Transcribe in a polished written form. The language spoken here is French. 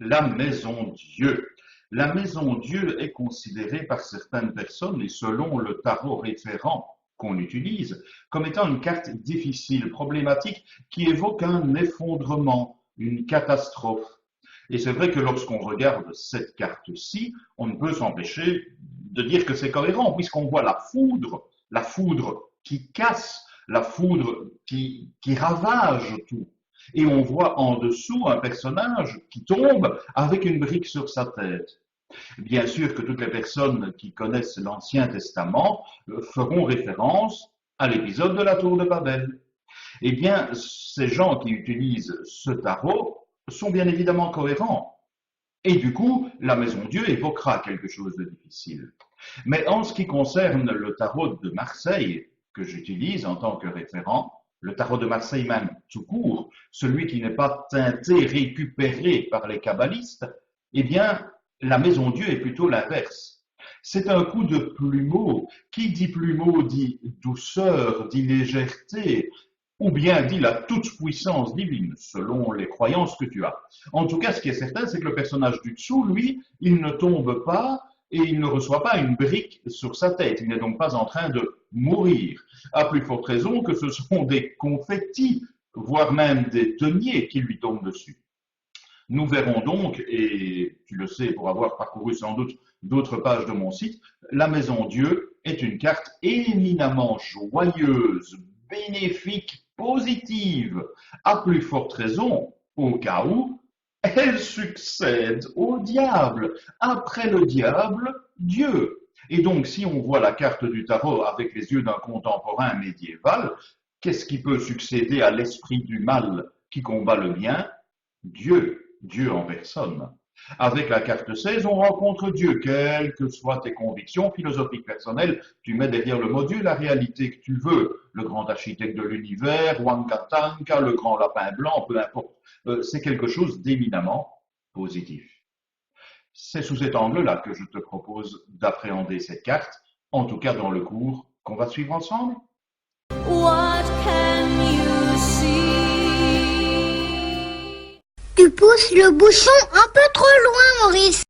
La maison Dieu. La maison Dieu est considérée par certaines personnes, et selon le tarot référent qu'on utilise, comme étant une carte difficile, problématique, qui évoque un effondrement, une catastrophe. Et c'est vrai que lorsqu'on regarde cette carte-ci, on ne peut s'empêcher de dire que c'est cohérent, puisqu'on voit la foudre qui casse, la foudre qui ravage tout. Et on voit en dessous un personnage qui tombe avec une brique sur sa tête. Bien sûr que toutes les personnes qui connaissent l'Ancien Testament feront référence à l'épisode de la Tour de Babel. Eh bien, ces gens qui utilisent ce tarot sont bien évidemment cohérents. Et du coup, la Maison Dieu évoquera quelque chose de difficile. Mais en ce qui concerne le tarot de Marseille, que j'utilise en tant que référent, le tarot de Marseille même tout court, celui qui n'est pas teinté, récupéré par les kabbalistes, eh bien, la Maison Dieu est plutôt l'inverse. C'est un coup de plumeau. Qui dit plumeau dit douceur, dit légèreté, ou bien dit la toute-puissance divine, selon les croyances que tu as. En tout cas, ce qui est certain, c'est que le personnage du dessous, lui, il ne tombe pas et il ne reçoit pas une brique sur sa tête. Il n'est donc pas en train de mourir. À plus forte raison que ce sont des confettis, voire même des deniers qui lui tombent dessus. Nous verrons donc, et tu le sais pour avoir parcouru sans doute d'autres pages de mon site, la Maison Dieu est une carte éminemment joyeuse, bénéfique, positive, à plus forte raison, au cas où elle succède au diable. Après le diable, Dieu. Et donc, si on voit la carte du tarot avec les yeux d'un contemporain médiéval, qu'est-ce qui peut succéder à l'esprit du mal qui combat le bien? Dieu. Dieu en personne. Avec la carte 16, on rencontre Dieu. Quelles que soient tes convictions philosophiques personnelles, tu mets derrière le mot Dieu la réalité que tu veux. Le grand architecte de l'univers, Wankatanka, le grand lapin blanc, peu importe. C'est quelque chose d'éminemment positif. C'est sous cet angle-là que je te propose d'appréhender cette carte, en tout cas dans le cours qu'on va suivre ensemble. What can you see? Tu pousses le bouchon un peu trop loin, Maurice.